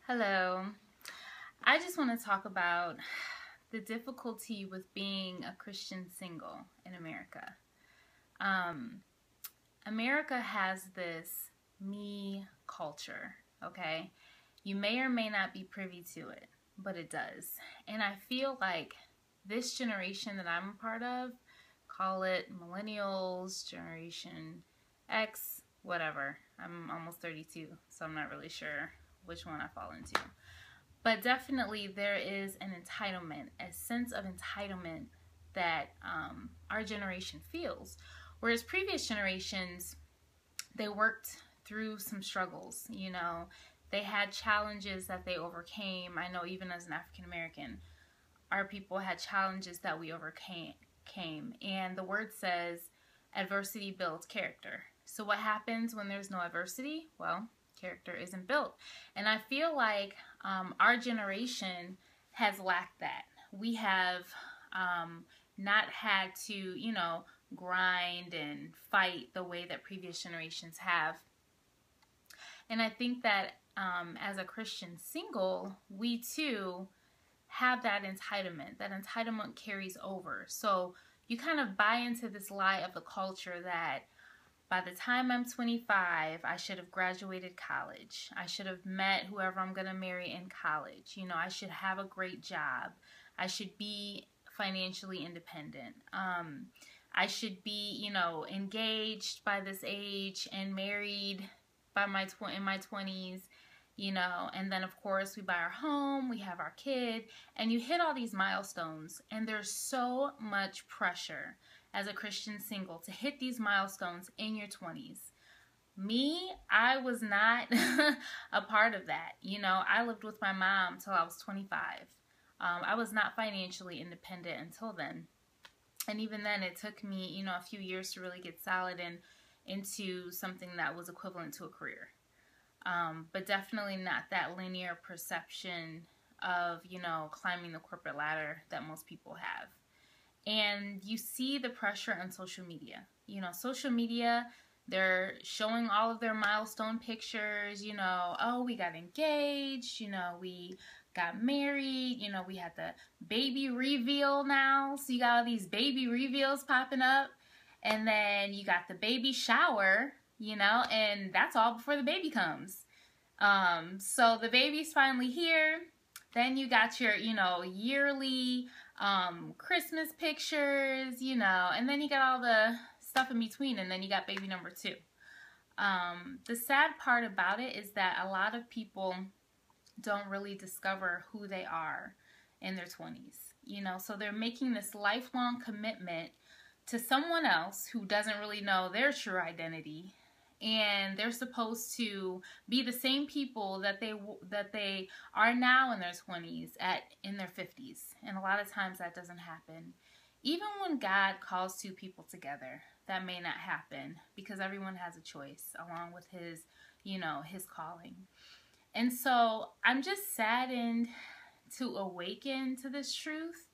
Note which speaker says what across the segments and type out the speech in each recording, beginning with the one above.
Speaker 1: Hello. I just want to talk about the difficulty with being a Christian single in America. Um, America has this me culture, okay? You may or may not be privy to it, but it does. And I feel like this generation that I'm a part of, call it millennials, Generation X, whatever. I'm almost 32, so I'm not really sure which one I fall into. But definitely there is an entitlement, a sense of entitlement that our generation feels. Whereas previous generations, they worked through some struggles, they had challenges that they overcame. I know even as an African American, our people had challenges that we overcame. And the word says adversity builds character. So what happens when there's no adversity? Well, character isn't built. And I feel like our generation has lacked that. We have not had to, grind and fight the way that previous generations have. And I think that as a Christian single, we too have that entitlement. That entitlement carries over. So you kind of buy into this lie of the culture that by the time I'm 25, I should have graduated college. I should have met whoever I'm going to marry in college. I should have a great job. I should be financially independent. I should be, engaged by this age and married by in my 20s. And then of course we buy our home, we have our kid, and you hit all these milestones, and there's so much pressure as a Christian single to hit these milestones in your 20s. Me, I was not a part of that. I lived with my mom till I was 25. I was not financially independent until then. And even then, it took me, a few years to really get solid and into something that was equivalent to a career. But definitely not that linear perception of, climbing the corporate ladder that most people have. And you see the pressure on social media. Social media, they're showing all of their milestone pictures, oh, we got engaged, we got married, we had the baby reveal now. So you got all these baby reveals popping up. And then you got the baby shower, and that's all before the baby comes. So the baby's finally here. Then you got your, yearly Christmas pictures, and then you got all the stuff in between, and then you got baby number 2. The sad part about it is that a lot of people don't really discover who they are in their 20s, so they're making this lifelong commitment to someone else who doesn't really know their true identity, and they're supposed to be the same people that they are now in their 20s in their 50s. And a lot of times that doesn't happen. Even when God calls 2 people together, that may not happen because everyone has a choice along with his calling. And so I'm just saddened to awaken to this truth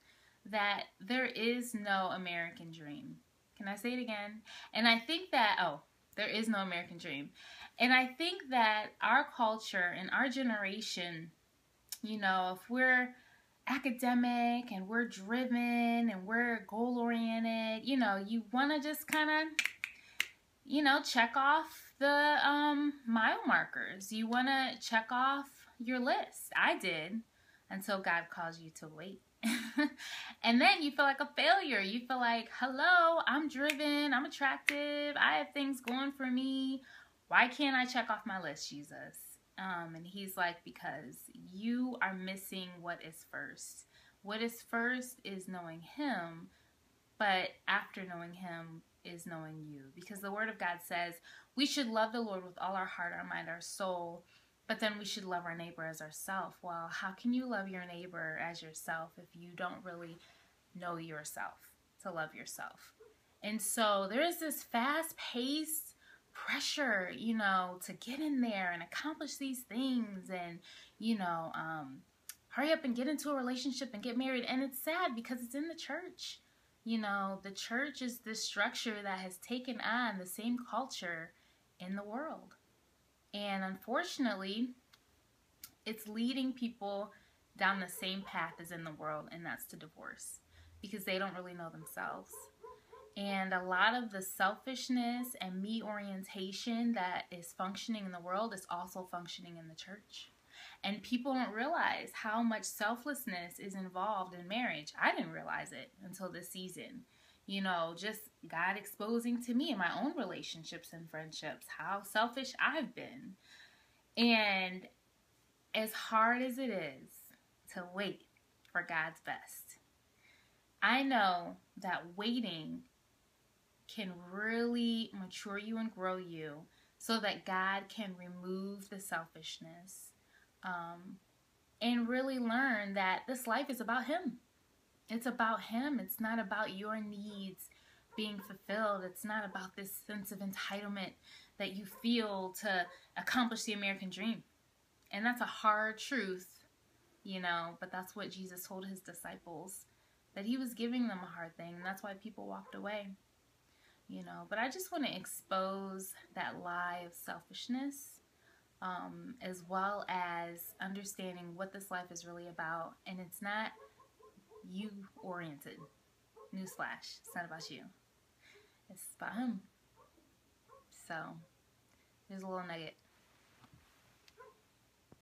Speaker 1: that there is no American dream. Can I say it again? And I think that, there is no American dream. And I think that our culture and our generation, if we're academic and we're driven and we're goal-oriented, you want to just kind of, check off the mile markers. You want to check off your list. I did, until God calls you to wait. And then you feel like a failure. You feel like, hello, I'm driven, I'm attractive, I have things going for me. Why can't I check off my list, Jesus? And he's like, because you are missing what is first. What is first is knowing him, but after knowing him is knowing you. Because the word of God says we should love the Lord with all our heart, our mind, our soul, but then we should love our neighbor as ourselves. Well, how can you love your neighbor as yourself if you don't really know yourself to love yourself? And so there is this fast-paced pressure, to get in there and accomplish these things and, hurry up and get into a relationship and get married. And it's sad because it's in the church. The church is this structure that has taken on the same culture in the world. And unfortunately, it's leading people down the same path as in the world, and that's to divorce, because they don't really know themselves. And a lot of the selfishness and me orientation that is functioning in the world is also functioning in the church. And people don't realize how much selflessness is involved in marriage. I didn't realize it until this season. You know, just God exposing to me in my own relationships and friendships how selfish I've been. And as hard as it is to wait for God's best, I know that waiting can really mature you and grow you so that God can remove the selfishness, and really learn that this life is about Him. It's about Him. It's not about your needs being fulfilled. It's not about this sense of entitlement that you feel to accomplish the American dream. And that's a hard truth, you know, but that's what Jesus told His disciples, that He was giving them a hard thing, and that's why people walked away, you know. But I just want to expose that lie of selfishness, as well as understanding what this life is really about. And it's not you oriented. Newsflash, it's not about you. It's about Him. So, here's a little nugget.